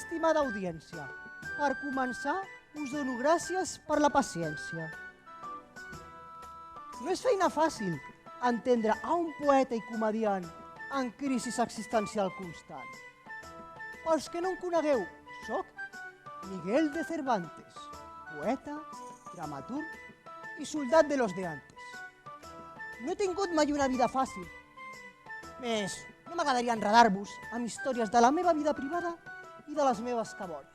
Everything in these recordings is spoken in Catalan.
Estimada audiència, per començar us dono gràcies per la paciència. No és feina fàcil entendre a un poeta i comediant en crisi existencial constant. Pels que no em conegueu, soc Miguel de Cervantes, poeta, dramaturg i soldat de los de antes. No he tingut mai una vida fàcil. Més, no m'agradaria enredar-vos amb històries de la meva vida privada i de les meves cabòries.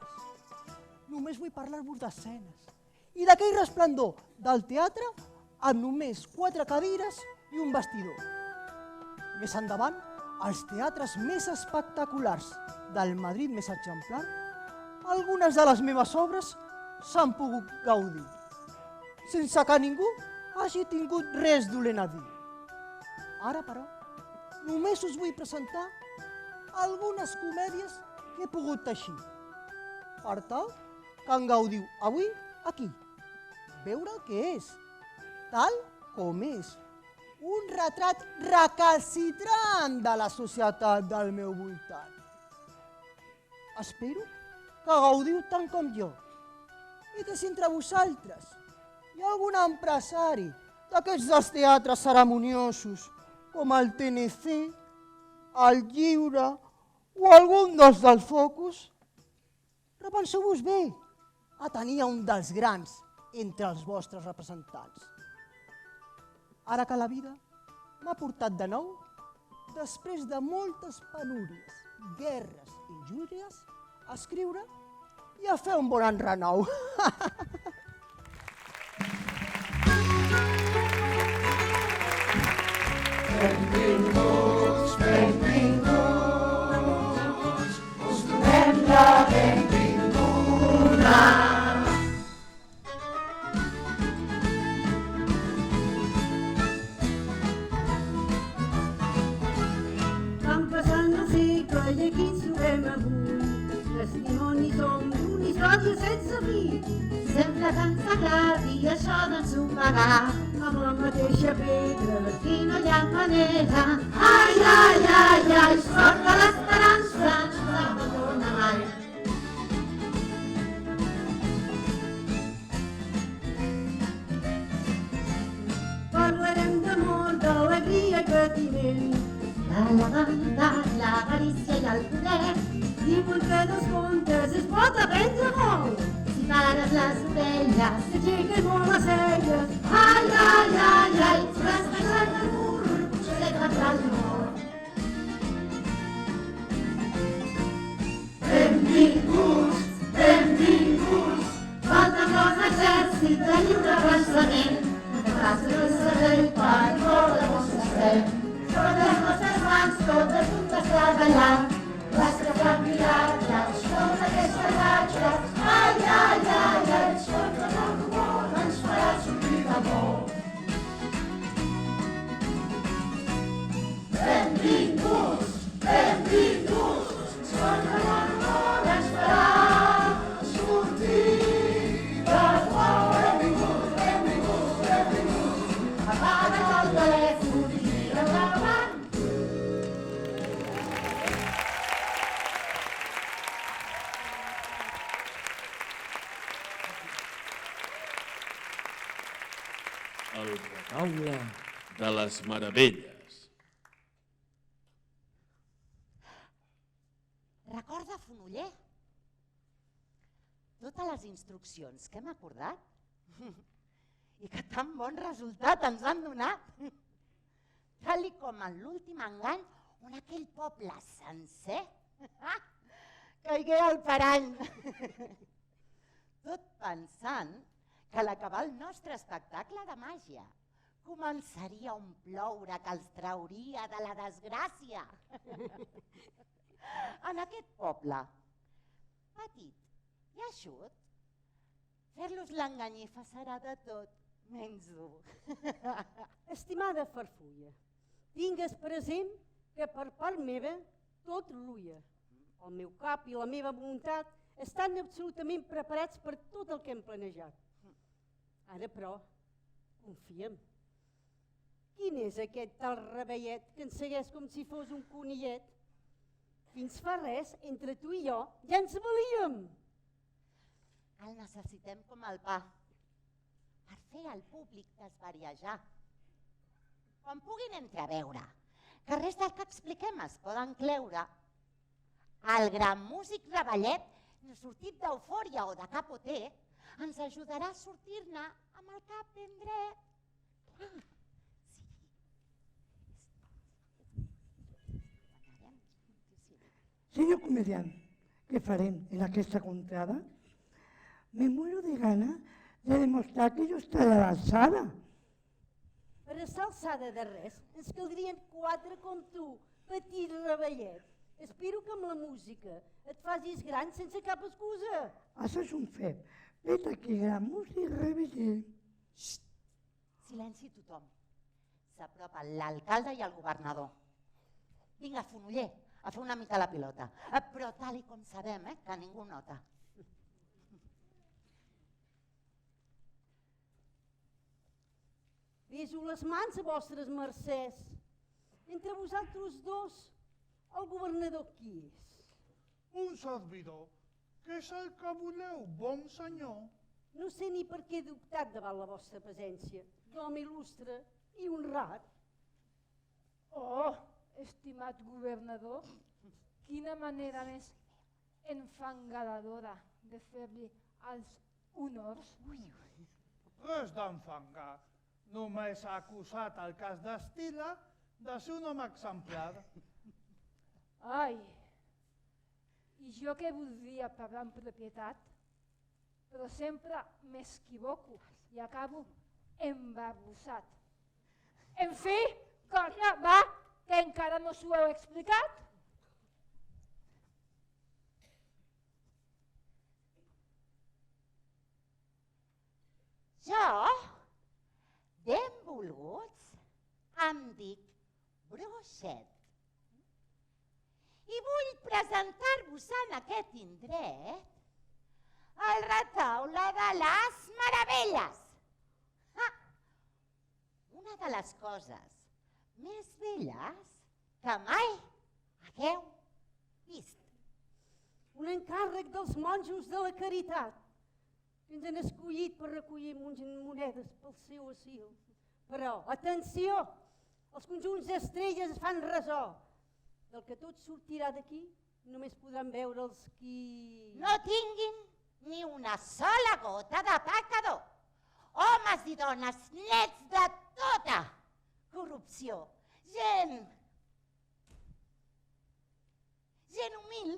Només vull parlar-vos d'escenes i d'aquell resplendor del teatre amb només 4 cadires i un vestidor. Més endavant, als teatres més espectaculars del Madrid més exemplar, algunes de les meves obres s'han pogut gaudir, sense que ningú hagi tingut res dolent a dir. Ara, però, només us vull presentar algunes comèdies que he pogut teixir, per tal que en gaudiu avui aquí, veure el que és, tal com és, un retrat recalcitrant de la societat del meu voltant. Espero que gaudiu tant com jo i que si entre vosaltres hi ha algun empresari d'aquests dels teatres ceremoniosos com el TNC, el Lliure o algun dels del Focus, repenseu-vos bé a tenir un dels grans entre els vostres representants. Ara que la vida m'ha portat de nou, després de moltes penúries, guerres i injúries, a escriure i a fer un bon enrenou. Benvinguts, benvinguts, us donem la benvinguda. Van passant el segle i aquí ens trobem avui, testimonis som d'una història sense fi. Sembla que ens agradi això d'ensopegar Amb la mateixa pedra, aquí no hi ha manera. Ai, ai, ai, ai, sort de l'esperança no s'abandona mai. parlarem d'amor, d'alegria i patiment. De la bondat, l'avarícia i el poder, Diuen que dels contes es pot aprendre molt. si pares les orelles, S'aixequen molt les celles, ai, ai, ai, ai, traspassant el mur, potser cantar el món. Benvinguts, benvinguts, Falta un exèrcit de lliure pensament, que faci el servei per molt de vostres fem. Però les nostres mans totes juntes treballant, les que fan miracles, són aquestes ratxes. Ai, ai, ai, ai, sort que el rumor ens farà sortir d'amor. Benvinguts, benvinguts, sort que el rumor ens farà sortir d'amor. Benvinguts, benvinguts, benvinguts, apaga't el telèfon i tira endavant. El retaule de les meravelles. Recorda, Fonoller, totes les instruccions que hem acordat i que tan bon resultat ens han donat, tal com en l'últim engany on aquell poble sencer caigué al parany. Tot pensant que a l'acabar el nostre espectacle de màgia començaria un ploure que els trauria de la desgràcia. En aquest poble, petit i eixut, fer-los l'enganyifa serà de tot menys dur. Estimada Farfulla, tingues present que per part meva tot ruia. El meu cap i la meva voluntat estan absolutament preparats per tot el que hem planejat. Ara, però, confiem. Quin és aquest tal rebellet que ens segueix com si fos un conillet? Fins fa res, entre tu i jo, ja ens valíem. El necessitem com el pa, per fer el públic desvariejar. Quan puguin entreveure que res del que expliquem es poden cleure, el gran músic Revellet, sortit d'eufòria o de capotè, ens ajudarà a sortir-ne amb el cap ben dret. Senyor comediant, què farem en aquesta contrada? Me muero de gana de demostrar que jo estaré a l'alçada. Per estar alçada de res, ens caldrien 4 com tu, petit Revellet. Espero que amb la música et facis gran sense cap excusa. Això és un fet. Vet aquí, gran músic Revellet. Silenci tothom. S'apropa l'alcalde i el governador. Vinga, Fonoller, a fer una mica la pilota. Però tal com sabem, que ningú nota. Beso les mans a vostres mercès. Entre vosaltres dos, el governador qui és? Un servidor. Què és el que voleu, bon senyor? No sé ni per què he dubtat davant la vostra presència, d'home il·lustre i honrat. Oh, estimat governador, quina manera més enfangadora de fer-li els honors. Res d'enfangar. Només ha acusat el cas d'Estila de ser un home exemplar. Ai, i jo que voldria parlar amb propietat, però sempre m'equivoco i acabo embarbussat. En fi, corna, va, que encara no s'ho heu explicat. Jo, benvolguts, em dic Bruixet i vull presentar-vos en aquest indret el retaule de les meravelles. Una de les coses més belles que mai hagueu vist. Un encàrrec dels monjos de la caritat, que ens han escollit per recollir monedes pel seu asil. Però, atenció, els conjunts d'estrelles es fan ressò. Del que tot sortirà d'aquí, només podran veure els qui... No tinguin ni una sola gota de pecador. Homes i dones nets de tota corrupció. Gent humil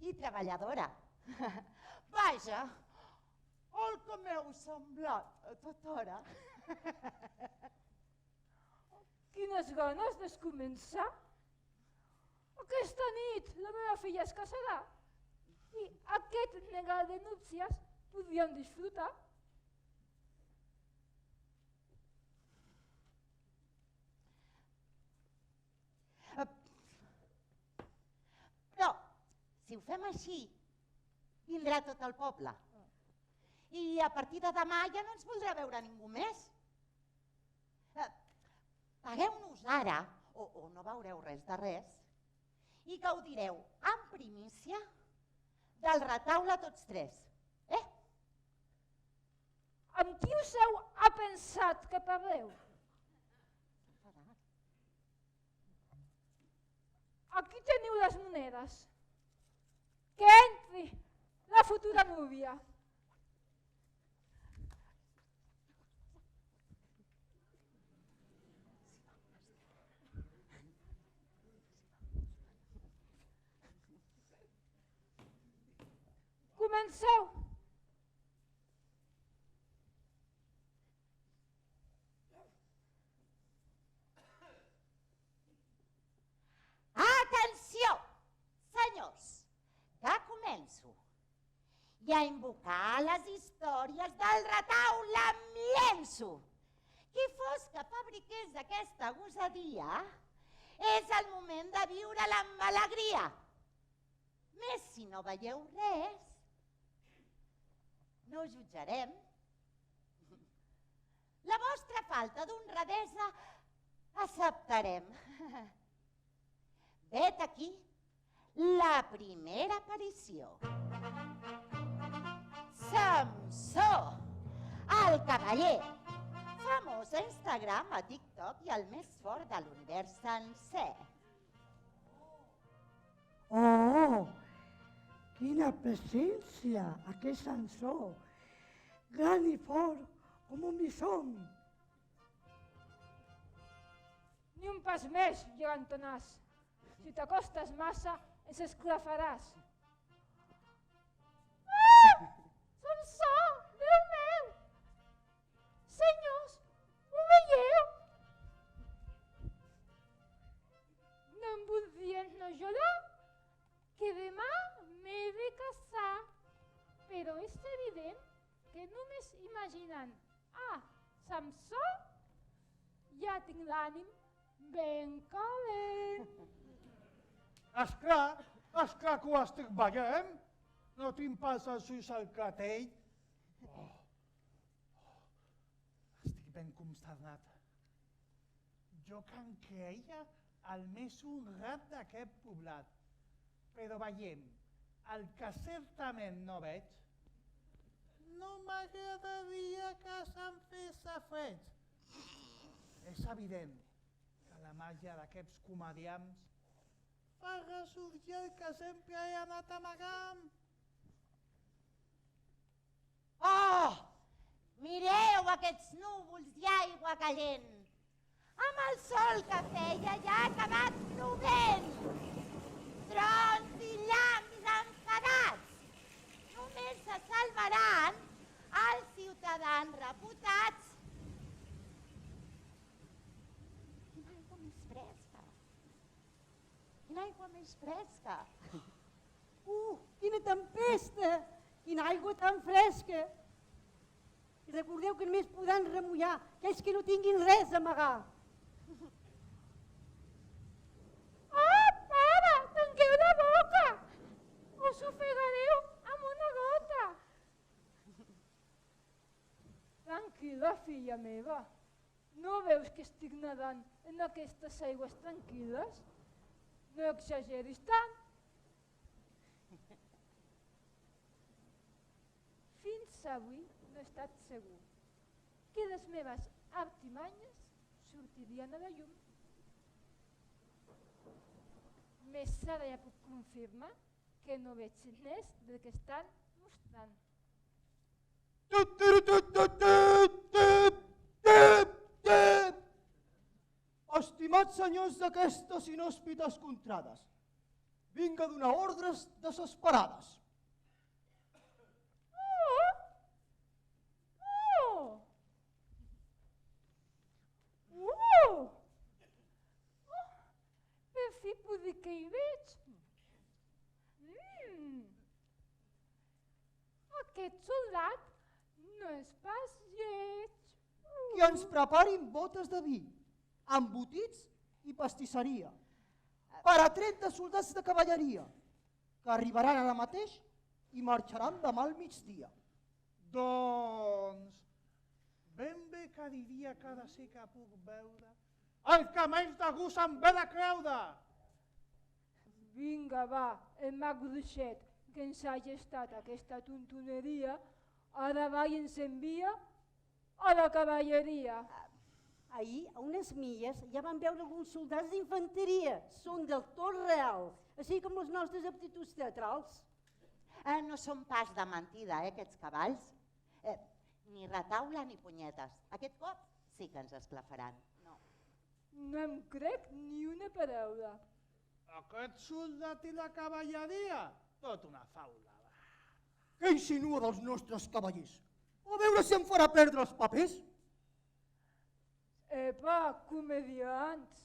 i treballadora. Vaja, el que m'heu semblat a tota hora. Quines ganes de començar. Aquesta nit la meva filla es casarà i aquest negar de núpcies podríem disfrutar. Però, si ho fem així, vindrà tot el poble. I a partir de demà ja no ens voldrà veure ningú més. Pagueu-nos ara, o no veureu res de res, i gaudireu en primícia del retaule tots tres. Amb qui us heu pensat que parleu? Aquí teniu les monedes. Que entri la futura núvia. Comenceu. Atenció, senyors, que començo. I a invocar les històries del retaule amb llenço. Qui fos que fabriqués aquesta gosadia, és el moment de viure-la amb alegria. Més si no veieu res, no jutjarem. La vostra falta d'honradesa acceptarem. Vet aquí la primera aparició. Samsó, el cavaller, famós a Instagram, a TikTok i el més fort de l'univers sencer. Oh, quina presència, aquest Sansó, gran i fort com un bisón. Ni un pas més, gegantonàs. Si t'acostes massa, ens esclafaràs. Ah! Samsó, Déu meu! Senyors, ho veieu? No em voldrien no llorar, que demà m'he de casar. Però és evident que només imaginant Samsó ja tinc l'ànim ben calent. Esclar que ho estic veient. No tinc pas els ulls al clatell. Estic ben consternat. Jo que em creia el més honrat d'aquest poblat. Però veiem, el que certament no veig, no m'agradaria que se'm fes a freig. És evident que la màgia d'aquests comediants fa ressorgir el que sempre he anat amagant. Oh! Mireu aquests núvols d'aigua calent. Amb el sol que feia ja ha acabat plovent. Trons i llamps enfadats. Només se salvaran els ciutadans reputats. Quina aigua més fresca. Quina aigua més fresca. Quina tempesta! Quina aigua tan fresca! I recordeu que només podran remullar aquells que no tinguin res a amagar. Pare, tanqueu la boca! Us ofegareu amb una gota. Tranquil·la, filla meva. No veus que estic nedant en aquestes aigües tranquil·les? No exageris tant. Fins avui no he estat segur que les meves artimanyes sortirien a la llum. Més ara ja puc confirmar que no veig res del que estan mostrant. Estimats senyors d'aquestes inhòspites contrades, vinc a donar ordres desesperades. Per fi puc dir que hi veig. Aquest soldat no és pas lleig. Que ens preparin botes de vi, embotits i pastisseria, per a 30 soldats de cavalleria, que arribaran ara mateix i marxaran demà al migdia. Doncs, ben bé que diria que ha de ser que puc veure el que més de gust em ve de creure. Vinga, va, el mag Bruixet, que ens ha gestat aquesta tontoneria, ara va i ens envia a la cavalleria. Ahir, a unes milles, ja vam veure alguns soldats d'infanteria. Són del tot reals, així com les nostres aptituds teatrals. No són pas de mentida, aquests cavalls. Ni retaula ni punyetes. Aquest cop sí que ens esclafaran. No em crec ni una paraula. Aquest soldat i la cavalleria, tot una faula. Què insinua dels nostres cavallers? A veure si em farà perdre els papers. Epa, comediants.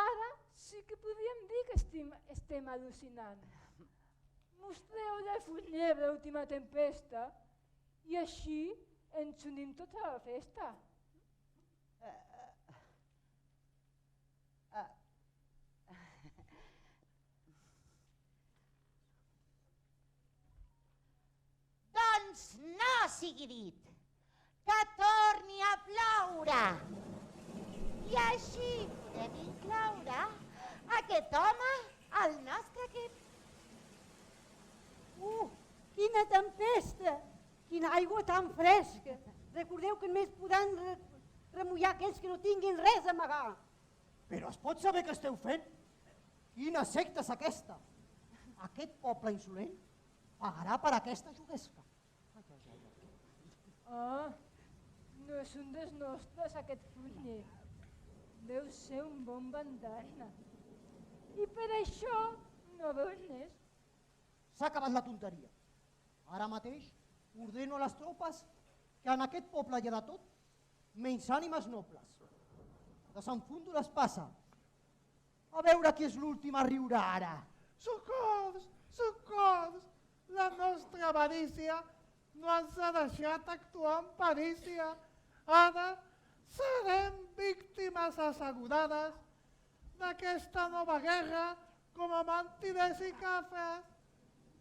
Ara sí que podríem dir que estem al·lucinant. Mostreu la funèbre última tempesta i així ens unim tota la festa. Doncs no sigui dit, que torni a ploure. I així podem incloure aquest aquest home al nostre equip. Quina tempesta! Quina aigua tan fresca! Recordeu que només podran remullar aquells que no tinguin res a amagar. Però es pot saber què esteu fent? Quina secta és aquesta? Aquest poble insolent pagarà per aquesta juguesca. Ah, no és un dels nostres, aquest funyer. Deu ser un bon bandana. I per això no veus més. S'ha acabat la tonteria. Ara mateix ordeno a les tropes que en aquest poble hi ha de tot, menys ànimes nobles. Desenfundo l'espasa. A veure qui és l'últim a riure ara. Socors! Socors! La nostra avarícia no ens ha deixat actuar amb perícia. Ara serem víctimes assegurades d'aquesta nova guerra com a mentides i cafres.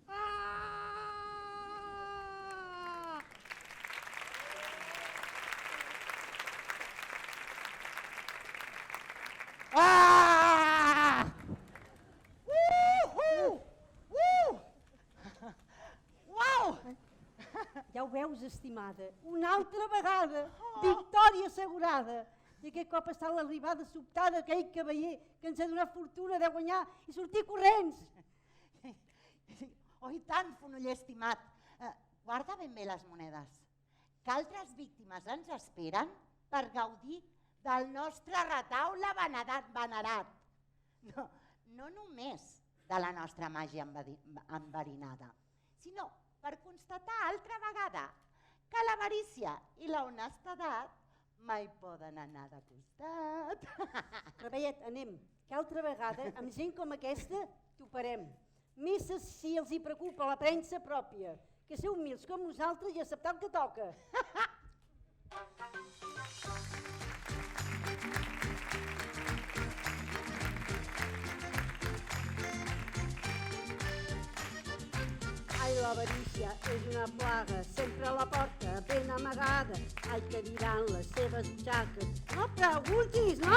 Ah! Uau! Ja ho veus, estimada, una altra vegada, victòria assegurada. I aquest cop està l'arribada sobtada d'aquell cavaller que ens ha donat fortuna de guanyar i sortir corrents. Oh, i tant, fonoller estimat. Guarda ben bé les monedes, que altres víctimes ens esperen per gaudir del nostre retaule venerat. No només de la nostra màgia enverinada, sinó per constatar altra vegada que l'avarícia i l'honestedat mai poden anar de costat. Rebellet, anem, que altra vegada amb gent com aquesta toparem. Més si els hi preocupa la premsa pròpia, que ser humils com nosaltres i acceptar el que toca. Ai, l'avarícia és una plaga, sempre a la porta, ben amagada. Ai, que diran les seves butxaques. No preguntis, no.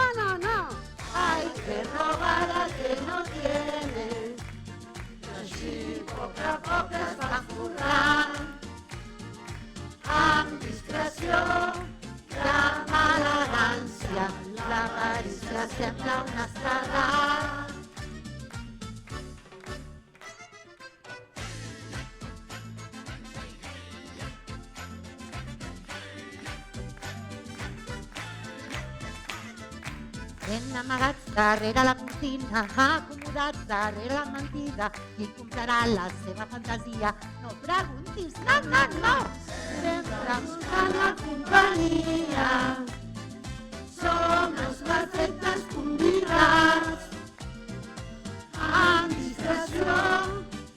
Hay que robar al que no tiene, així poc a poc es va forrant, amb discreció i amb elegància, l'avarícia sembla honestedat. Ben amagats darrere la cortina, acomodats darrere la mentida, qui comprarà la seva fantasia? No preguntis, no! Sempre buscant la companyia, som els perfectes convidats, amb discreció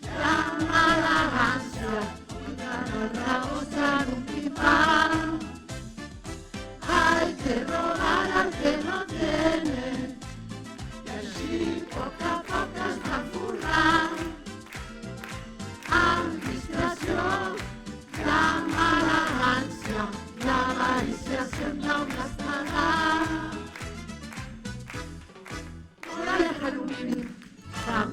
i amb elegància, cuidant el raó en un pipant. Hay que robar al que no tiene, y així poc a poc es va forrant, amb discreció i amb elegància, l'avarícia sembla honestedat. Voy a dejar un pim-pam.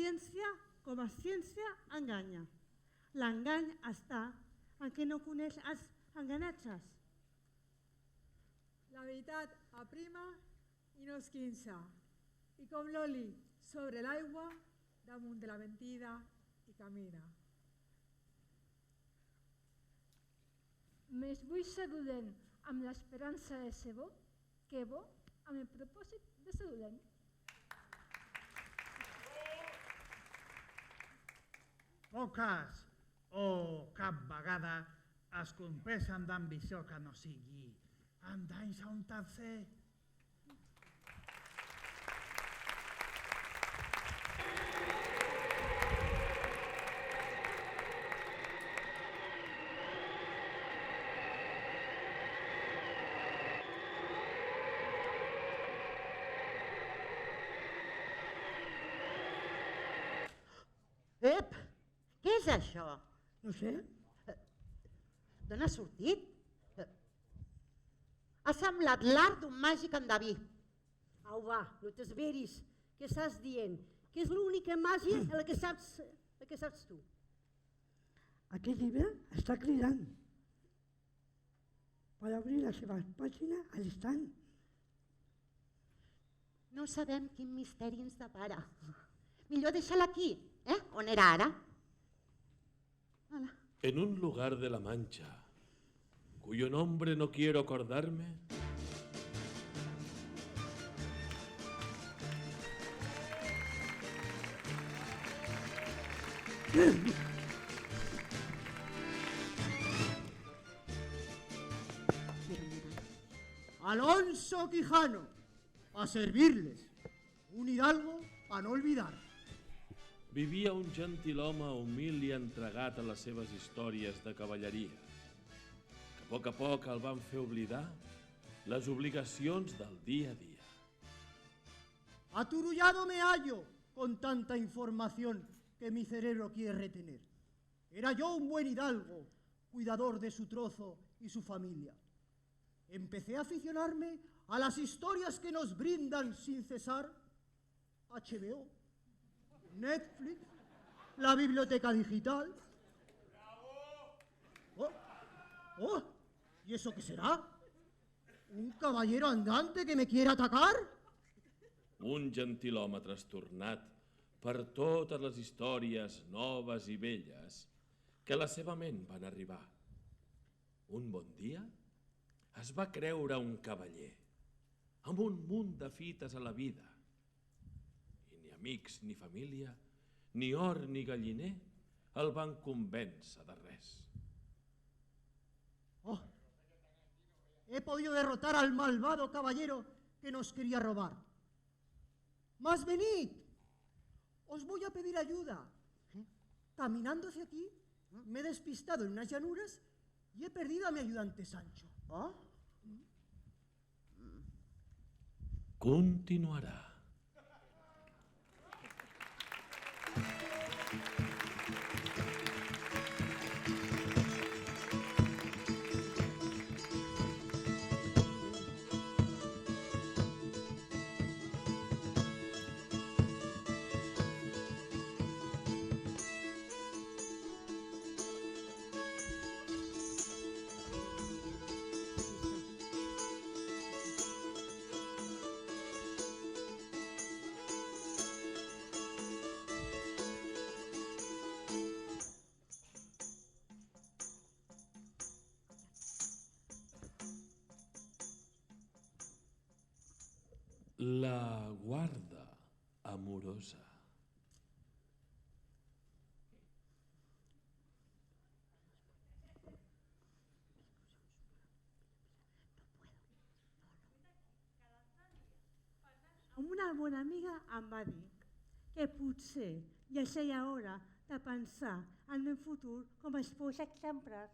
Ciència com a ciència enganya. L'engany està en què no coneix els enganatges. La veritat aprima i no esquinça, i com l'oli sobre l'aigua, damunt de la mentida i camina. Més vull ser dolent amb l'esperança de ser bo que bo amb el propòsit de ser dolent. Poques o cap vegada es compleixen d'ambició que no sigui en danys a un tercer. Ep, què és això? No sé, D'on ha sortit? Ha semblat l'art d'un màgic endeví. Au va, no t'esveris, què estàs dient? Que és l'única màgia en la que saps tu. aquest llibre està cridant per obrir la seva pàgina a l'instant. No sabem quin misteri ens depara. Millor deixa-la aquí, On era ara? En un lugar de la Mancha, cuyo nombre no quiero acordarme, Alonso Quijano, a servirles. Un hidalgo a no olvidar. vivia un gentilhome humil i entregat a les seves històries de cavalleria, que a poc el van fer oblidar les obligacions del dia a dia. Aturullado me hallo con tanta información que mi cerebro quiere retener. Era yo un buen hidalgo, cuidador de su trozo y su familia. Empecé a aficionarme a las historias que nos brindan sin cesar HBO, Netflix, la biblioteca digital. ¡Oh! ¿Y eso qué será? ¿Un caballero andante que me quiere atacar? Un gentilhome trastornat per totes les històries noves i velles que a la seva ment van arribar. Un bon dia es va creure un cavaller amb un munt de fites a la vida i ni amics ni família, ni or ni galliner el van convèncer de res. ¡Oh! He podido derrotar al malvado caballero que nos quería robar. ¡Mas venid! Os voy a pedir ayuda. Caminando hacia aquí, me he despistado en unas llanuras y he perdido a mi ayudante Sancho. Continuarà. La guarda amorosa. Una bona amiga em va dir que potser ja seria hora de pensar en el meu futur com a esposa exemplar.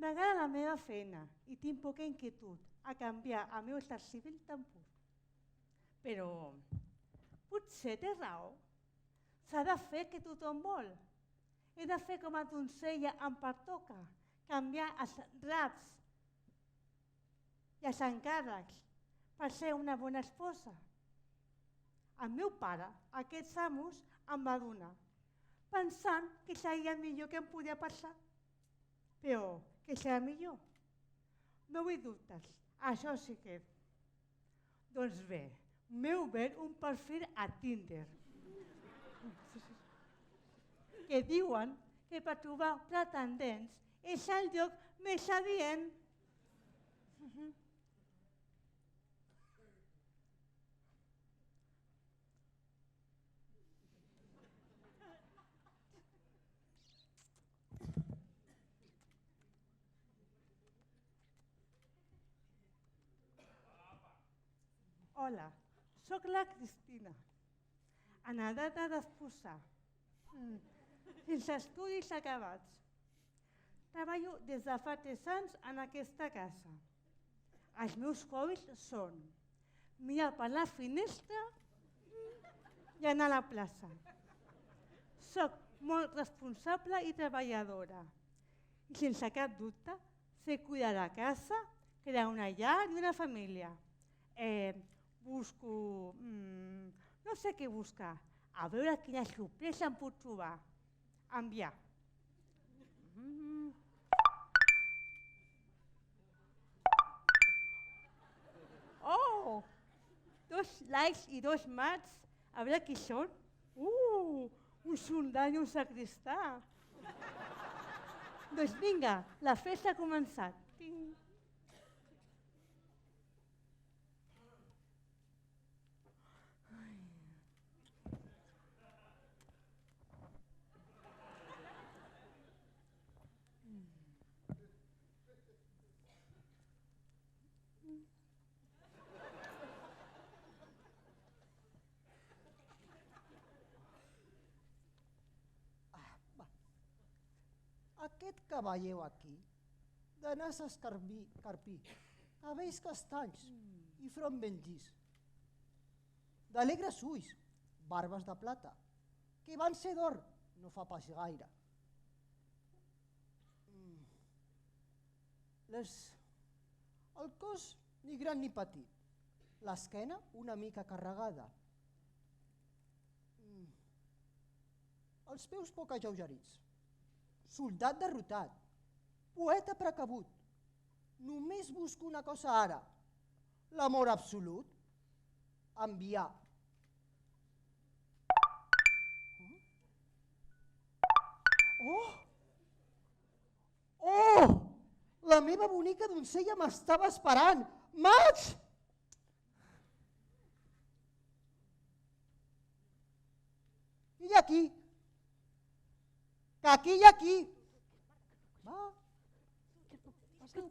M'agrada la meva feina i tinc poca inquietud a canviar el meu estat civil tan pur. Però potser té raó. S'ha de fer que tothom vol. He de fer com a donzella em pertoca, canviar els raps i els encàrrecs per ser una bona esposa. El meu pare aquests amos em va donar, pensant que seria el millor que em podia passar. Però que serà millor? No vull dubtes, això sí que... Doncs bé, m'he obert un perfil a Tinder que diuen que per trobar pretendents és el lloc més adient. Hola, sóc la Cristina, en edat de desposar, sense estudis acabats. Treballo des de fa 3 anys en aquesta casa. Els meus hobbies són mirar per la finestra i anar a la plaça. Soc molt responsable i treballadora. I sense cap dubte sé cuidar la casa, crear una llar i una família. Busco... no sé què buscar. A veure quina sorpresa em puc trobar. Enviar. Oh! 2 likes i 2 mats. A veure qui són. Un soldat i un sacristà. Doncs vinga, la festa ha començat. Aquest que veieu aquí, de nas carpí, cabells castanys i front ben llis, d'alegres ulls, barbes de plata, que van ser d'or no fa pas gaire. El cos ni gran ni petit, l'esquena una mica carregada, els peus poc alleugerits, soldat derrotat, poeta precabut. Només busco una cosa ara, l'amor absolut, enviar. Oh! La meva bonica doncella m'estava esperant. Maig! I aquí? Que aquí i aquí. Va. Pasqueu.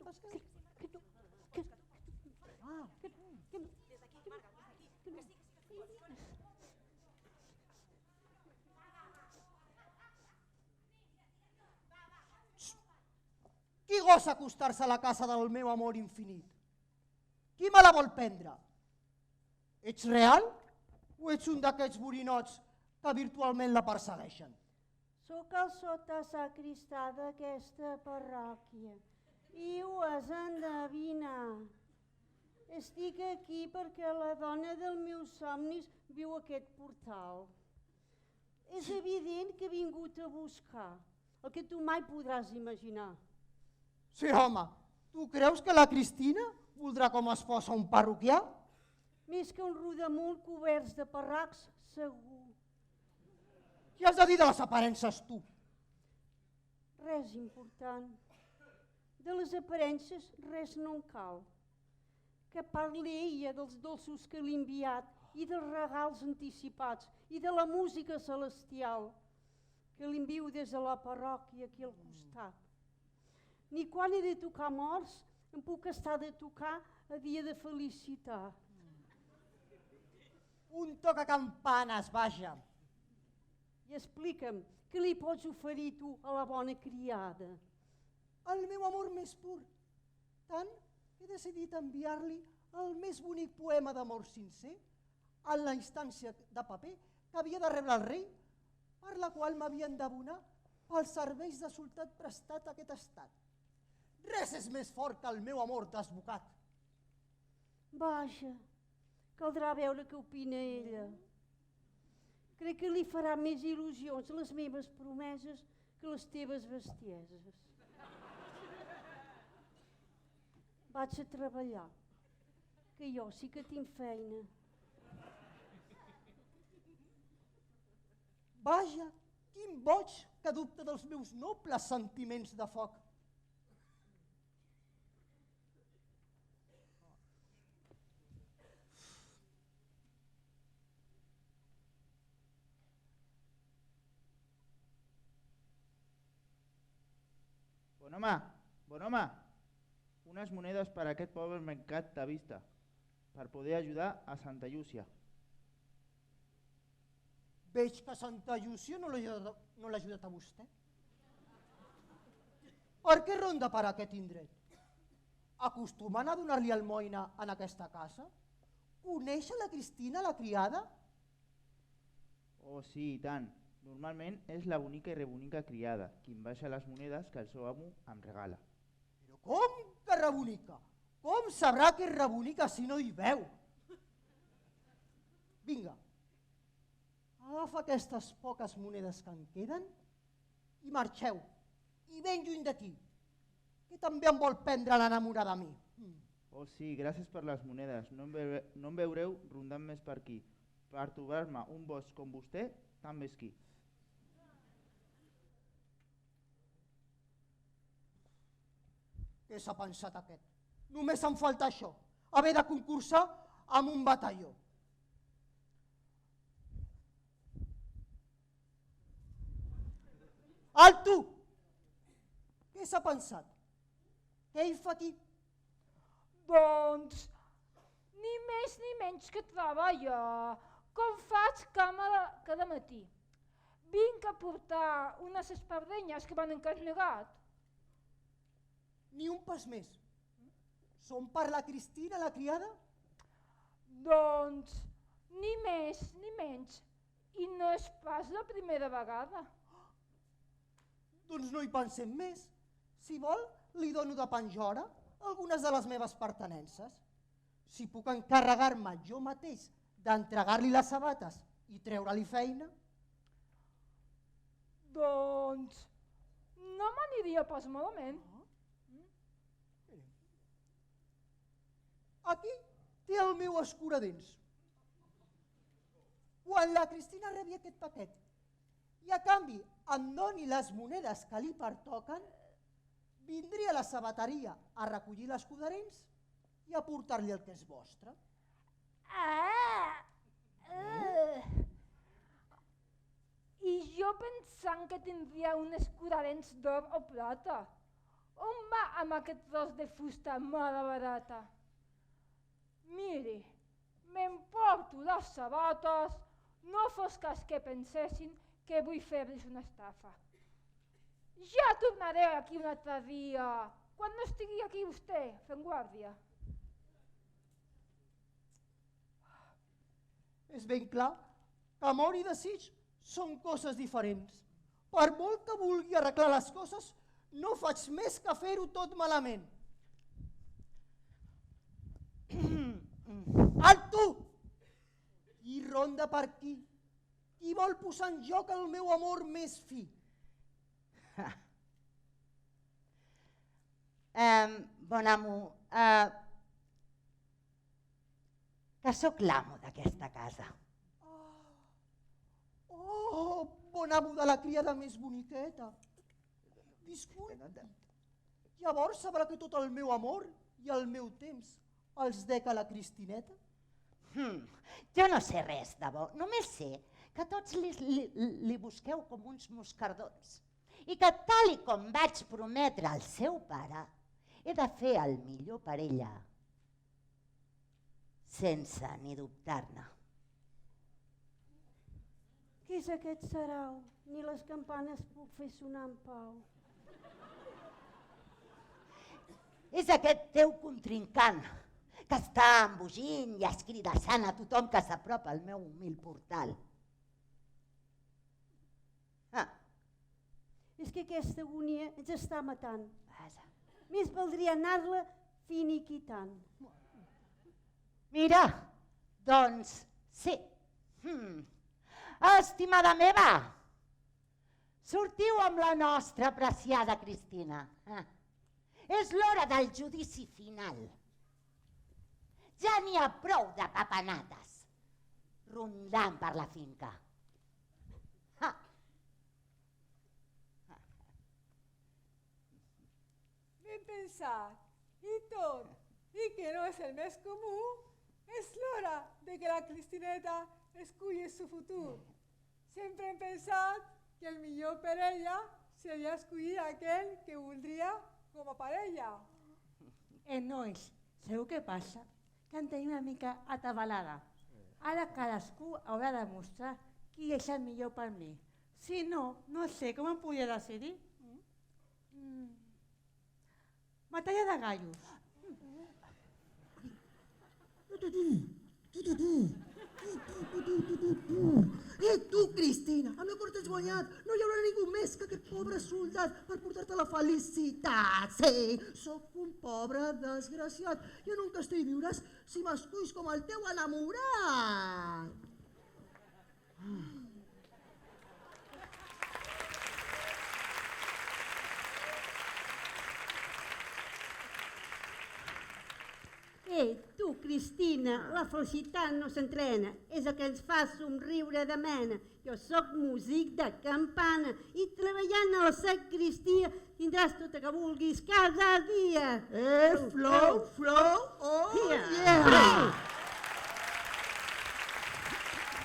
Qui gosa acostar-se a la casa del meu amor infinit? Qui me la vol prendre? Ets real o ets un d'aquests borinots que virtualment la persegueixen? Soc el sotasacristà d'aquesta parròquia i ho has endevinar. Estic aquí perquè la dona dels meus somnis viu a aquest portal. És evident que he vingut a buscar el que tu mai podràs imaginar. Sí, home, tu creus que la Cristina voldrà com a esposa un parroquià? Més que un rodamunt coberts de parracs, segur. Què has de dir de les aparences, tu? Res important. De les aparences res no en cal. Que parli ella dels dolços que l'he enviat i dels regals anticipats i de la música celestial que l'envio des de la parròquia aquí al costat. Ni quan he de tocar morts em puc estar de tocar a dia de felicitat. Un toca campanes, vaja. I explica'm, què li pots oferir tu a la bona criada? El meu amor més pur. Tant he decidit enviar-li el més bonic poema d'amor sincer en la instància de paper que havia de rebre el rei, per la qual m'havien d'abonar pels serveis de soldat prestat a aquest estat. Res és més fort que el meu amor desbocat. Vaja, caldrà veure què opina ella. Crec que li farà més il·lusions les meves promeses que les teves bestieses. Vaig a treballar, que jo sí que tinc feina. Vaja, quin boig que dubta dels meus nobles sentiments de foc. Bon home, unes monedes per a aquest pobre mercat de vista, per poder ajudar a Santa Llúcia. Veig que Santa Llúcia no l'ha ajudat a vostè. Per què ronda per aquest indret? Acostumen a donar-li almoina en aquesta casa? Coneix la Cristina, la criada? Oh sí, i tant. Normalment és la bonica i rebonica criada, qui em baixa les monedes que el seu amo em regala. Però com que rebonica? Com sabrà que és rebonica si no hi veu? Vinga, agafa aquestes poques monedes que en queden i marxeu, i ben lluny d'aquí, que també em vol prendre l'enamorada a mi. Oh sí, gràcies per les monedes. No em veureu rondant més per aquí. Per trobar-me un boig com vostè, tan mesquí. Què s'ha pensat aquest? Només em falta això, haver de concursar amb un batalló. Alto! Què s'ha pensat? Què hi fa aquí? Doncs, ni més ni menys que treballar, com faig cada matí. Vinc a portar unes espardenyes que m'han encarregat. Ni un pas més. Som per la Cristina, la criada? Doncs, ni més ni menys. I no és pas la primera vegada. Doncs no hi pensem més. Si vol, li dono de penjora algunes de les meves pertenences. Si puc encarregar-me jo mateix d'entregar-li les sabates i treure-li feina. Doncs, no m'aniria pas malament. Aquí té el meu escuradents. Quan la Cristina rebi aquest paquet i a canvi em doni les monedes que li pertoquen, vindré a la sabateria a recollir l'escudarents i a portar-li el que és vostre. I jo pensant que tindria un escudarents d'or o plata. On va amb aquest tros de fusta mala barata? Miri, m'emporto les sabates, no fos cas que pensessin que vull fer-los una estafa. Ja tornaré aquí un altre dia, quan no estigui aquí vostè fent guàrdia. És ben clar que amor i desig són coses diferents. Per molt que vulgui arreglar les coses, no faig més que fer-ho tot malament. Alto! Qui ronda per aquí? Qui vol posar en joc el meu amor més fi? Bon amo, que sóc l'amo d'aquesta casa. Oh, bon amo de la criada més boniqueta. Disculpi. Llavors sabrà que tot el meu amor i el meu temps els dec a la Cristineta? Jo no sé res de bo, només sé que tots li busqueu com uns moscardons i que tal i com vaig prometre al seu pare, he de fer el millor per ella, sense ni dubtar-ne. Què és aquest sarau? Ni les campanes puc fer sonar en pau. És aquest teu contrincant que està embogint i escridassant a tothom que s'apropa al meu humil portal. És que aquesta agonia ens està matant. Més valdria anar-la finiquitant. Mira, doncs sí. Estimada meva, sortiu amb la nostra apreciada Cristina. És l'hora del judici final. Ja n'hi ha prou de papanates rondant per la finca. Ben pensat, i tot, i que no és el més comú, és l'hora de que la Cristineta esculli el seu futur. Sempre hem pensat que el millor per ella seria escollir aquell que voldria com a parella. Nois, sabeu què passa? Que en tenim una mica atabalada. Ara cadascú haurà de mostrar qui és el millor per mi. Si no, no sé com em podria decidir. Batalla de gallos. I tu, Cristina, amb el cor t'has guanyat. No hi haurà ningú més que aquest pobre soldat per portar-te la felicitat. Sí, sóc un pobre desgraciat i en un castell viuràs si m'esculls com el teu enamorat. Tu, Cristina, la felicitat no s'entrena, és el que ens fa somriure de mena. Jo sóc músic de campana i treballant a la sacristia tindràs tot el que vulguis cada dia. Flow, flow, oh yeah!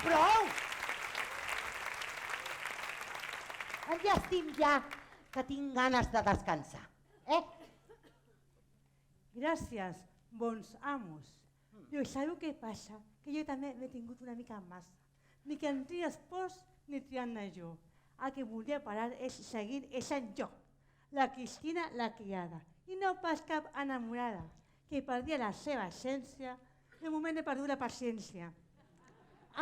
Prou! Enllestim ja, que tinc ganes de descansar. Gràcies, bons amos. Però sabeu què passa? Que jo també m'he tingut una mica massa. Ni que en tria espòs ni triant-ne jo. El que volia parar és seguir essent jo, la Cristina la criada, i no pas cap enamorada, que perdia la seva essència. De moment he perdut la paciència.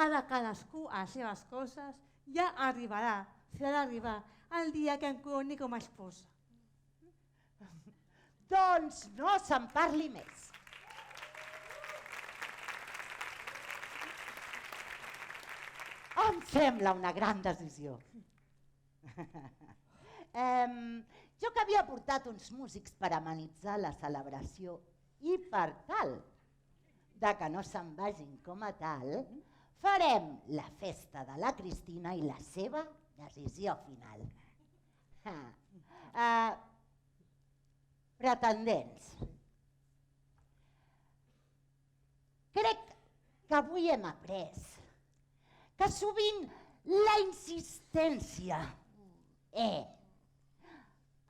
Ara cadascú a les seves coses, ja arribarà, serà d'arribar, el dia que em coroni com a esposa. Doncs no se'n parli més. Em sembla una gran decisió. Jo que havia portat uns músics per amenitzar la celebració i per tal de que no se'n vagin com a tal, farem la festa de la Cristina i la seva decisió final. Pretendents. Crec que avui hem après que sovint la insistència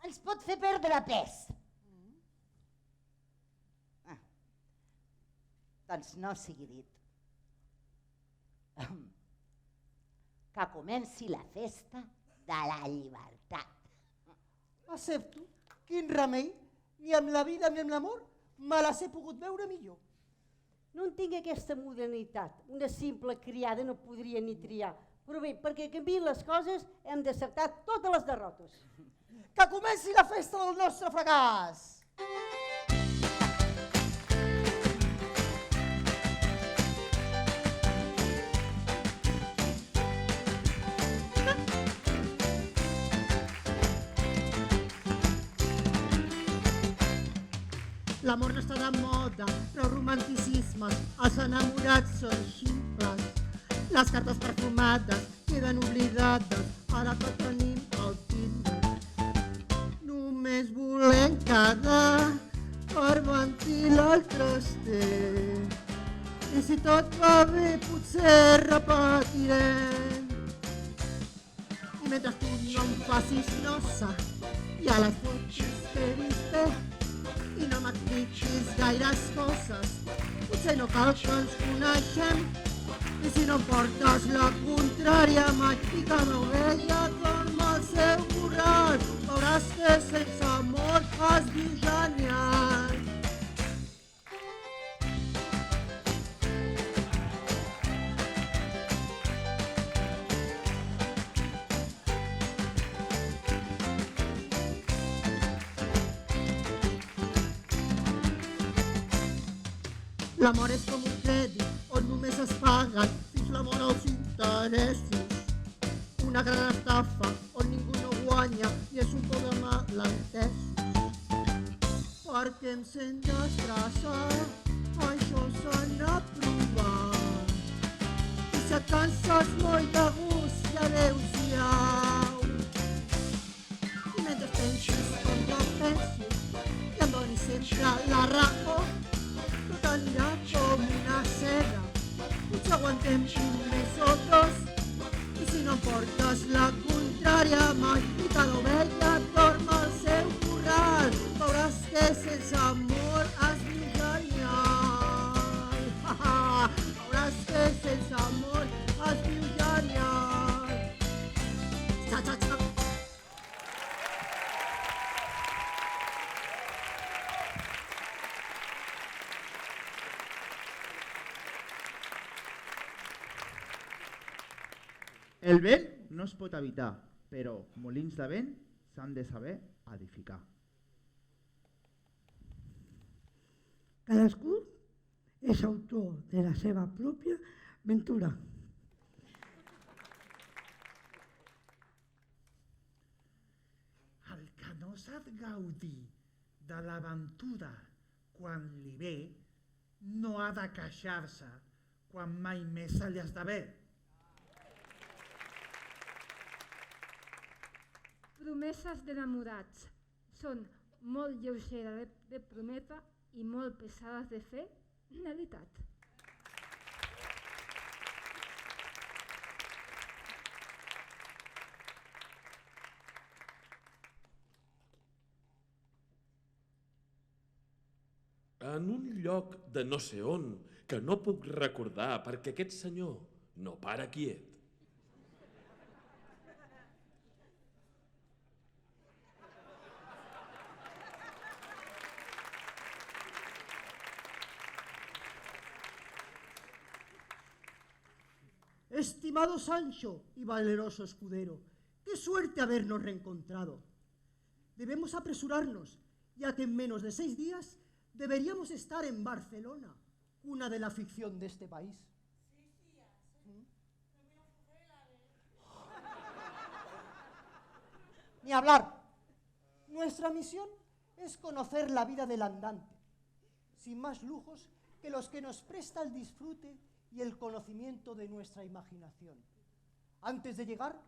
ens pot fer perdre pes. Doncs no sigui dit. Que comenci la festa de la llibertat. Accepto. Quin remei. Ni amb la vida ni amb l'amor me les he pogut veure millor. No en tinc aquesta modernitat. Una simple criada no podria ni triar. Però bé, perquè canviïn les coses hem d'acceptar totes les derrotes. Que comenci la festa del nostre fracàs! L'amor no està de moda, però romanticisme, els enamorats són ximples. Les cartes perfumades queden oblidades, ara que tenim el Tinder. Només volem quedar per ventilar el traster. I si tot va bé potser repetirem. I mentre tu no em facis nosa i a les fotos que he vist bé, i no m'expliquis gaires coses, potser no cal que ens coneixem. I si no em portes la contrària, maig fica l'ovella, dorm al seu corral, veuràs que sense amor es viu genial. L'amor és com un crèdit on només es paguen fins la mort els interessos. Una gran estafa on ningú no guanya i és un poc de malentesos. Perquè em sent desgraçar, això s'ha de provar. I si et canses molt de gust i adéu-siau. I mentre pensis com jo penso i em donis sempre la raó, tot anirà com una seda, potser aguantem un mes o dos. I si no em portes la contrària, maig fica l'ovella, dorm al seu corral, veuràs que sense amor es viu genial. Veuràs que sense amor es viu genial. Xa-xa-xa. El vent no es pot evitar, però molins de vent s'han de saber edificar. Cadascú és autor de la seva pròpia ventura. El que no sap gaudir de l'aventura quan li ve, no ha de queixar-se quan mai més se li esdevé. Promeses d'enamorats són molt lleugeres de prometre i molt pesades de fer realitat. En un lloc de no sé on, que no puc recordar perquè aquest senyor no para quiet. Estimado Sancho y valeroso escudero, qué suerte habernos reencontrado. Debemos apresurarnos, ya que en menos de 6 días deberíamos estar en Barcelona, cuna de la ficción de este país. Ni hablar. Nuestra misión es conocer la vida del andante, sin más lujos que los que nos presta el disfrute y el conocimiento de nuestra imaginación. Antes de llegar,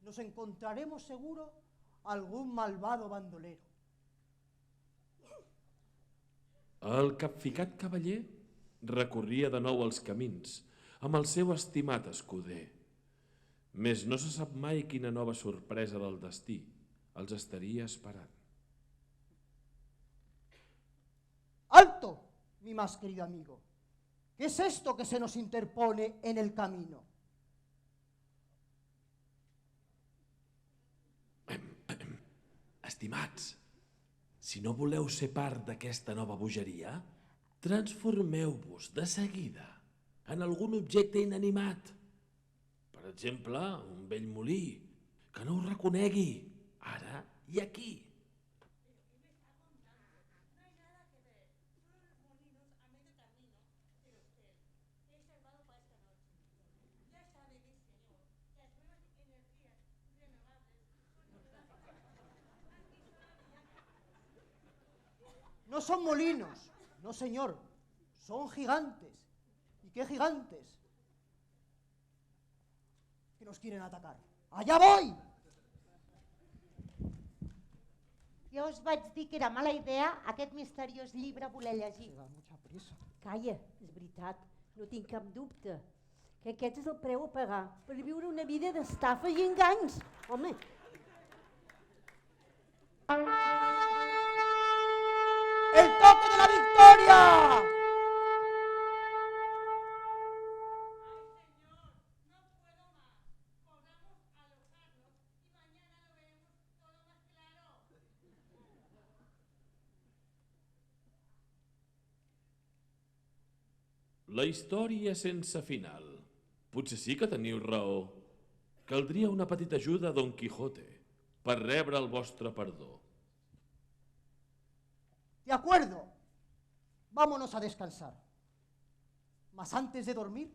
nos encontraremos seguro algún malvado bandolero. El capficat cavaller recorria de nou els camins amb el seu estimat escuder. Més no se sap mai quina nova sorpresa del destí els estaria esperant. ¡Alto, mi más querido amigo! ¿Qué es esto que se nos interpone en el camino? Estimats, si no voleu ser part d'aquesta nova bogeria, transformeu-vos de seguida en algun objecte inanimat. Per exemple, un vell molí, que no ho reconegui, ara i aquí. No son molinos, no señor, son gigantes. ¿Y qué gigantes? Que nos quieren atacar. ¡Allá voy! Ja us vaig dir que era mala idea aquest misteriós llibre voler llegir. Mucha prisa. Calla, és veritat, no tinc cap dubte que aquest és el preu a pagar per viure una vida d'estafes i enganys. Home, ¡El toque de la victoria! La història sense final. Potser sí que teniu raó. Caldria una petita ajuda a Don Quijote per rebre el vostre perdó. De acuerdo, vámonos a descansar. Mas antes de dormir,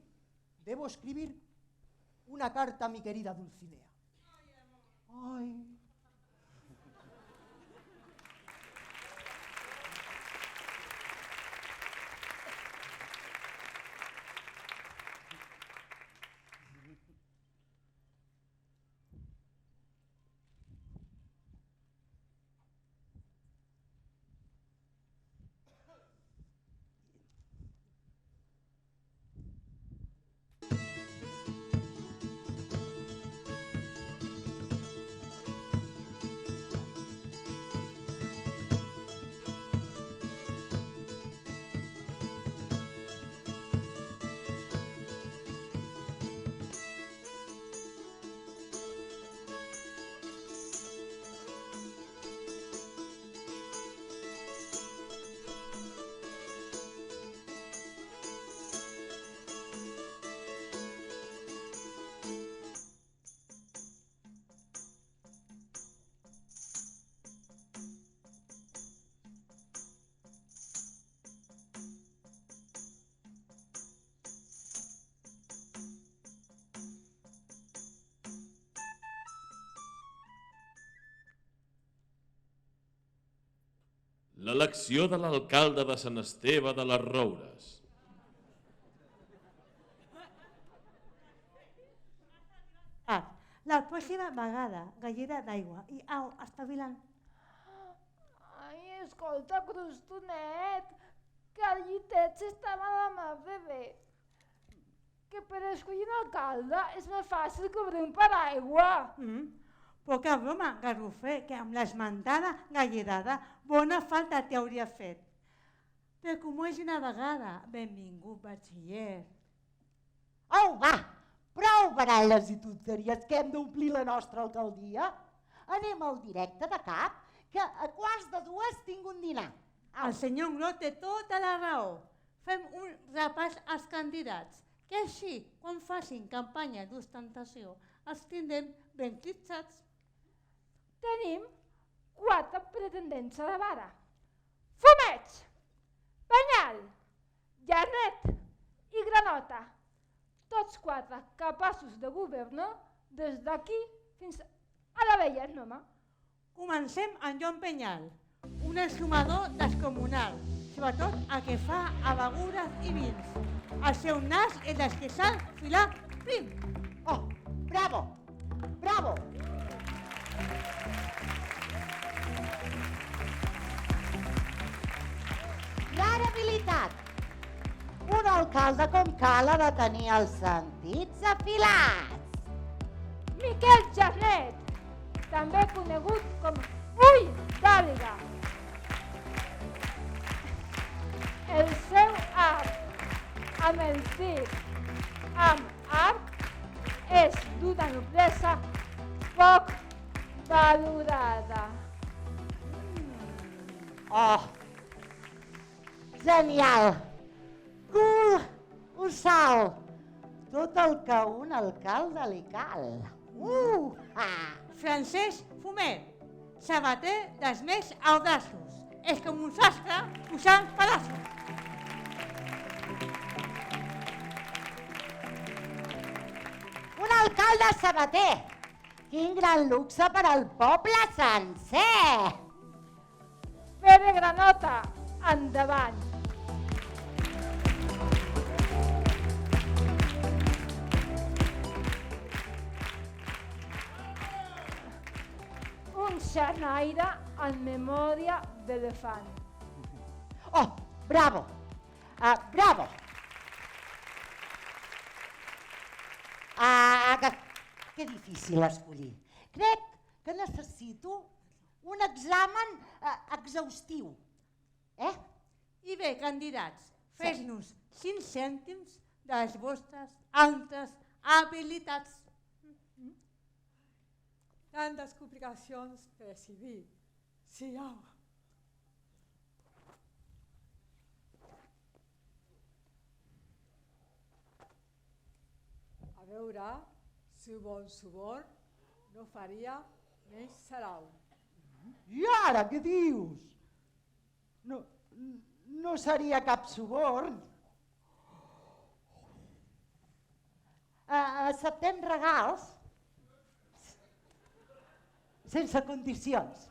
debo escribir una carta a mi querida Dulcinea. Ay. l'elecció de l'alcalde de Sant Esteve de les Roures. La pròxima vegada, galleda d'aigua i au, espavilant. Ai, escolta, Crustonet, que el llitet s'estava de mà de bé. Que per escollir un alcalde és més fàcil que obrir un paraigua. Poca broma, Garrofer, que amb l'esmentada galledada bona falta t'hauria fet. Però com és una vegada, benvingut, batxiller. Au, va! Prou baralles i tonteries que hem d'omplir la nostra alcaldia. Anem al directe de cap, que a quarts de 2 tinc un dinar. El senyor Anglot té tota la raó. Fem un repàs als candidats, que així, quan facin campanya d'ostentació, els tindrem ben clitxats. Tenim 4 pretendents a la vara. Fumeig, Penyal, Llanet i Granota. Tots 4 capaços de governar des d'aquí fins a la vella Noma. Comencem amb Joan Penyal, un exhumador descomunal, sobretot el que fa a begudes i vins. El seu nas és d'esqueixar, filar, pim! Oh, bravo! Bravo! Rara habilitat! Un alcalde com cal ha de tenir els sentits afilats. Miquel Jarnet, també conegut com Ull d'Àliga. El seu art amb el tir amb art és d'una noblesa poc valorada. Oh, genial! Colossal! Tot el que un alcalde li cal. Francesc Fumet, sabater dels més audaços. És com un sastre posant pedaços. Un alcalde sabater! Quin gran luxe per al poble sencer! Pere Granota, endavant! Un xernaire en memòria d'elefant. Oh, bravo! Bravo! Que difícil escollir. Crec que necessito un examen exhaustiu. I bé, candidats, fes-nos 5 cèntims de les vostres altres habilitats. Tantes complicacions per decidir. Siau. A veure, suborn, no faria menys sarau. I ara què dius? No seria cap suborn. Acceptem regals sense condicions.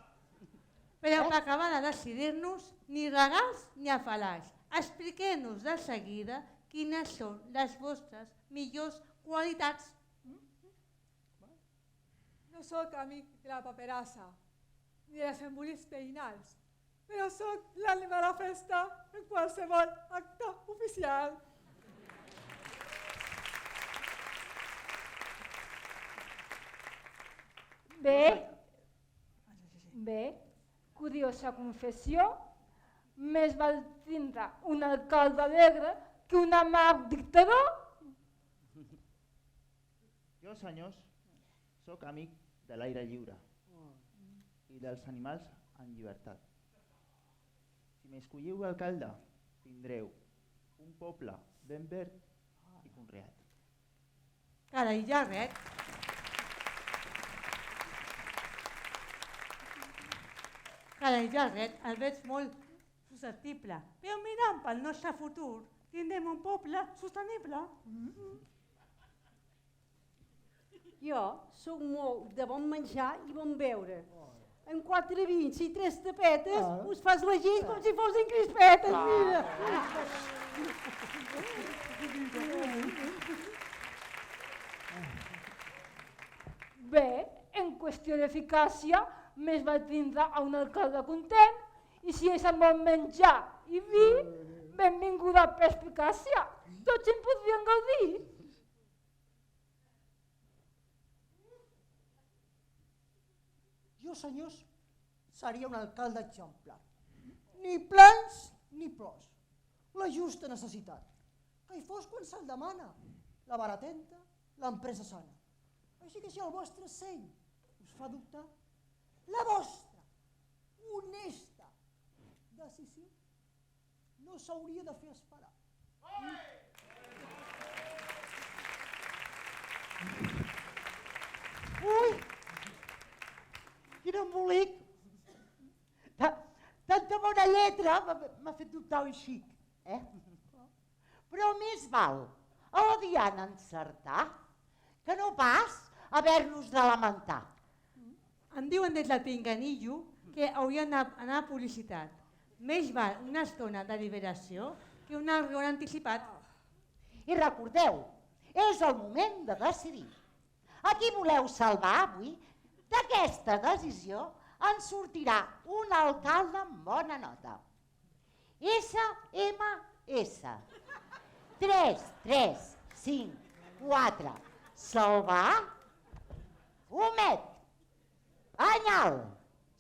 Però per acabar de decidir-nos, ni regals ni afalacs. Expliqueu-nos de seguida quines són les vostres millors qualitats. No sóc amic de la paperassa, ni dels embolis veïnals, però sóc l'ànima de la festa en qualsevol acte oficial. Bé, curiosa confessió, més val tindre un alcalde alegre que un amarg dictador. Jo, senyors, sóc amic de l'aire lliure i dels animals en llibertat. Si m'escolliu alcalde, tindreu un poble ben verd i conreat. Carai, Jarret. Carai, Jarret, el veig molt susceptible. Però mirant pel nostre futur, tindrem un poble sostenible. Jo sóc molt de bon menjar i bon beure. amb 4 vins i 3 tapetes, us fas la gent com si fossin crispetes, mira. Bé, en qüestió d'eficàcia, més va tindre a un alcalde content i si és amb bon menjar i vi, benvinguda perspicàcia. Tots en podrien gaudir. Jo, senyors, seria un alcalde exemplar. Ni plans ni plors. La justa necessitat. Que hi fos quan se'l demana. La baratenta, l'empresa sana. Així que si el vostre seny us fa dubtar, la vostra honesta decisió no s'hauria de fer esperar. Ui! Quin embolic! Tanta bona lletra m'ha fet dubtar un xic, eh? Però més val a la Diana encertar que no pas haver-nos de lamentar. Em diuen des del Pinganillo que hauria d'anar a publicitat. Més val una estona de liberació que un arreon anticipat. I recordeu, és el moment de decidir. A qui voleu salvar avui? D'aquesta decisió en sortirà un alcalde amb bona nota. SMS. 3, 3, 5, 4. Salvar. Fumet. Anyal.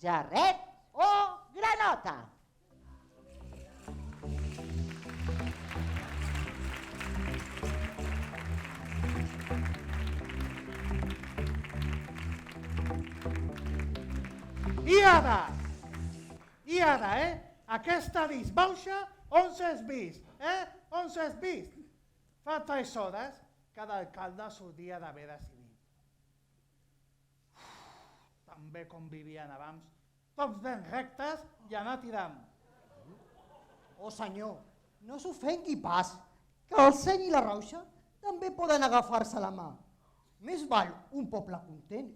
Jarret o granota. I ara, aquesta disbauxa, on s'has vist? On s'has vist? Fa 3 hores cada alcalde s'hauria d'haver decidit. També com vivien abans, tots ben rectes i anar tirant. Oh senyor, no s'ofengui pas, que el seny i la rauxa també poden agafar-se la mà. Més val un poble content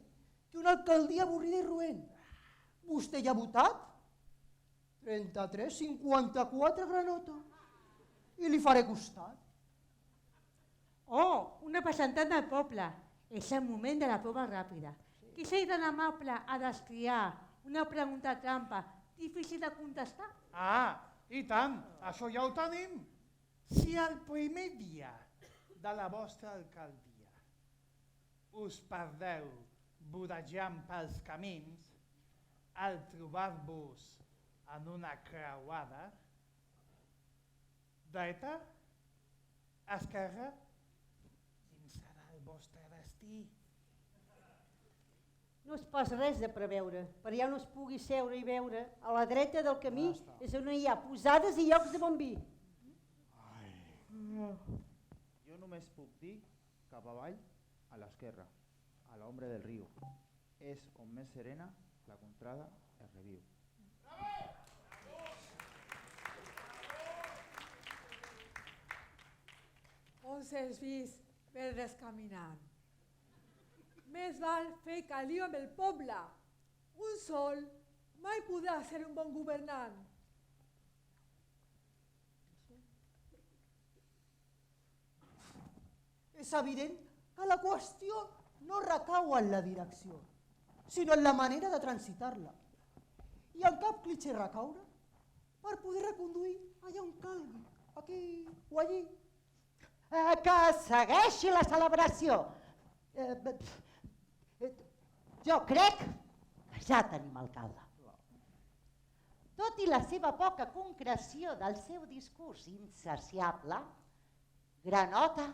que una alcaldia avorrida i roent. Vostè ja ha votat? 33-54 granota. I li faré costat. Oh, un representant del poble. És el moment de la prova ràpida. Qui sigui tan amable a destriar una pregunta trampa difícil de contestar? I tant, això ja ho tenim. Si el primer dia de la vostra alcaldia us perdeu vorejant pels camins, al trobar-vos en una creuada, dreta, esquerra, quin serà el vostre destí? No és pas res de preveure, per allà on es pugui seure i veure, a la dreta del camí és on hi ha posades i llocs de bon vi. Jo només puc dir cap avall, a l'esquerra, a l'ombra del riu. És on més serena la contrada es reviu. On s'has vist verdes caminant. Més val fer caliu amb el poble. Un sol mai podrà ser un bon governant. És evident que la qüestió no recau en la direcció, sinó en la manera de transitar-la. I en cap clitxer recaure per poder reconduir allà on calgui, aquí o allí. Que segueixi la celebració. Jo crec que ja tenim alcalde. Tot i la seva poca concreció del seu discurs insaciable, Granota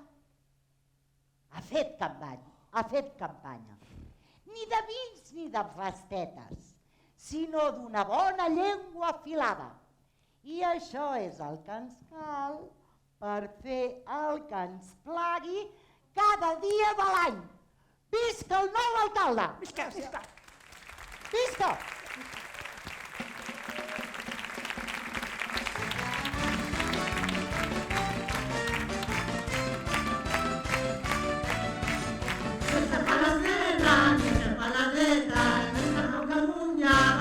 ha fet campanya. Ni de vins ni de festetes, sinó d'una bona llengua afilada. I això és el que ens cal per fer el que ens plagui cada dia de l'any. Visca el nou alcalde! Visca, visca! Visca! Sense paladeta, sense paladeta, sense Catalunya.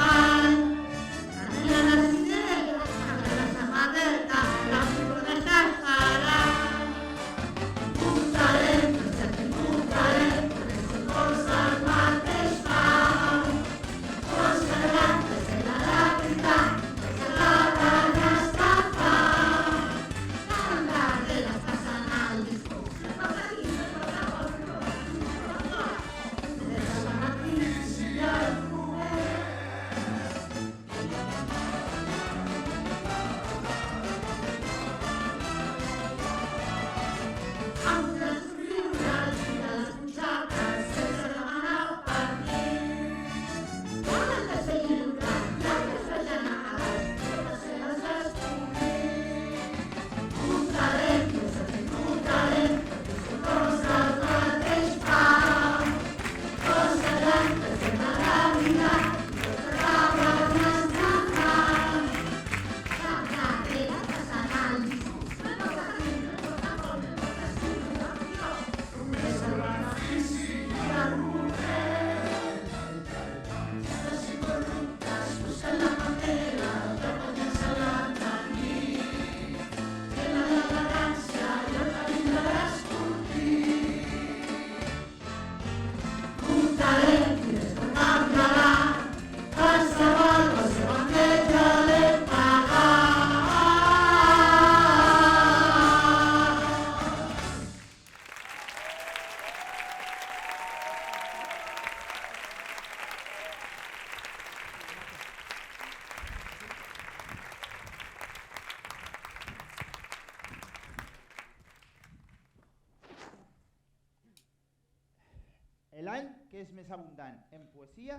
que és més abundant en poesia,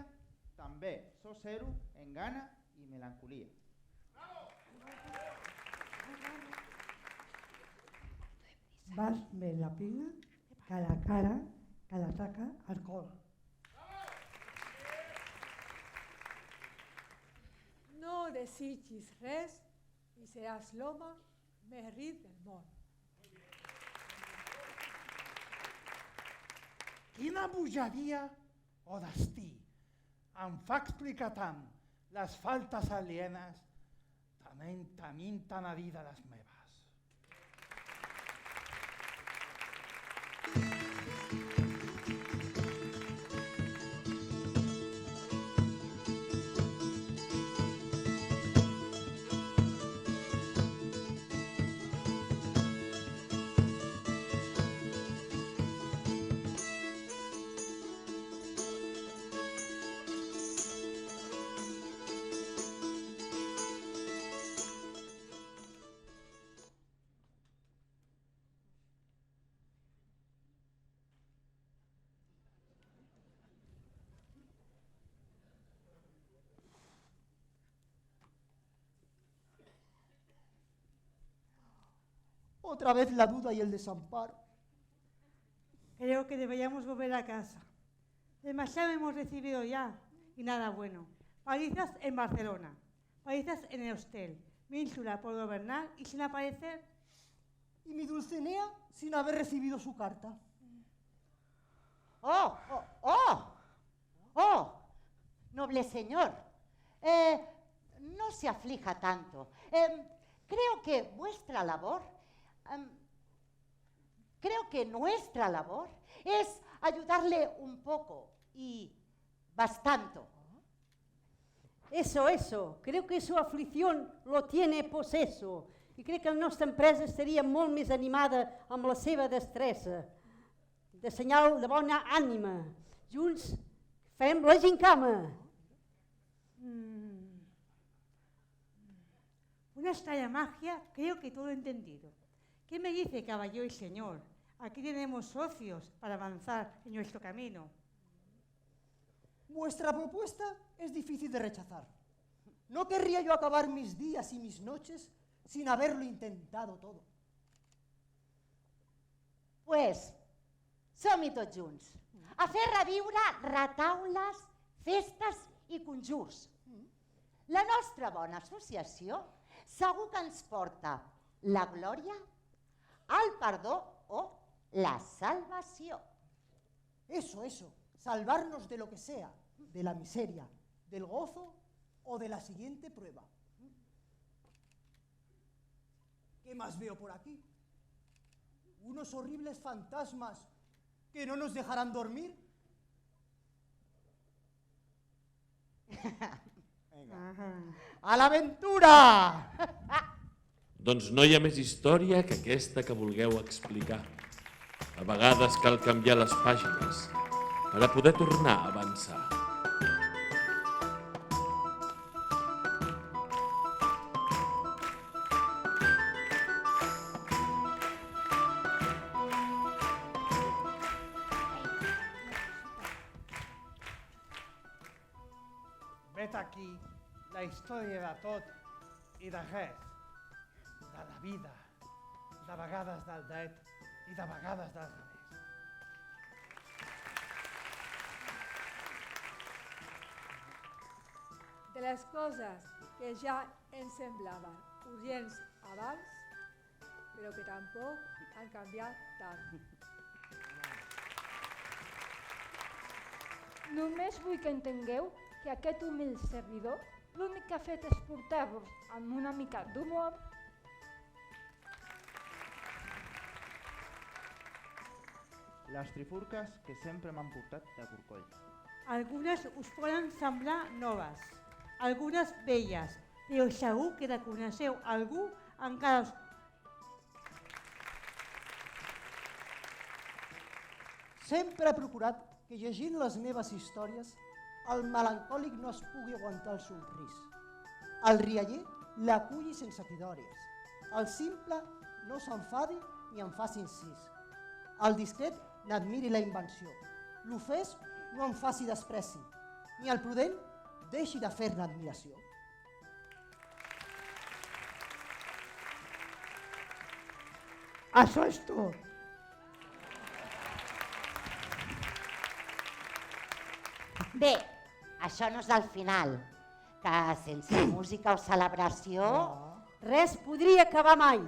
també so zero en gana i melancolia. Vas més la pina que la cara que la taca al cor. No desitgis res i seràs l'home més ric del món. Quina bogeria o destí em fa explicar tant les faltes alienes, tamint tan a dir de les meves. Otra vez la duda y el desamparo. Creo que deberíamos volver a casa. Demasiado hemos recibido ya y nada bueno. Palizas en Barcelona, palizas en el hostel, Mínsula por gobernar y sin aparecer. Y mi Dulcinea sin haber recibido su carta. ¡Oh! Noble señor, no se aflija tanto. Creo que nuestra labor es ayudarle un poco y bastante. Eso. Creo que su aflicción lo tiene poseso. I crec que la nostra empresa estaria molt més animada amb la seva destressa, de senyal de bona ànima. Junts fem la gincama. Una extraña magia, creo que todo he entendido. ¿Qué me dice, caballero y señor? Aquí tenemos socios para avanzar en nuestro camino. Vuestra propuesta es difícil de rechazar. No querría yo acabar mis días y mis noches sin haberlo intentado todo. Pues, som-hi tots junts. A fer reviure retaules, festes i conjurs. La nostra bona associació segur que ens porta la glòria, el perdó o la salvació. Eso. Salvarnos de lo que sea, de la miseria, del gozo o de la siguiente prueba. ¿Qué más veo por aquí? Unos horribles fantasmas que no nos dejarán dormir. ¡A la aventura! Doncs no hi ha més història que aquesta que vulgueu explicar. A vegades cal canviar les pàgines per a poder tornar a avançar. Vet aquí la història de tot i de res, de la vida, de vegades del dret i de vegades del revés. De les coses que ja ens semblaven urgents abans, però que tampoc han canviat tant. Només vull que entengueu que aquest humil servidor l'únic que ha fet és portar-vos amb una mica d'humor les trifurques que sempre m'han portat de corcoll. Algunes us poden semblar noves, algunes velles, però segur que reconeixeu algú encara. Sempre he procurat que llegint les meves històries el melancòlic no es pugui aguantar el somrís. El rialler l'aculli sense cridòries. El simple no s'enfadi ni en faci incís. El discret n'admiri la invenció. L'ofès no en faci despreci, ni el prudent deixi de fer-ne admiració. Això és tot. Bé, això no és el final, que sense música o celebració... Res podria acabar mai.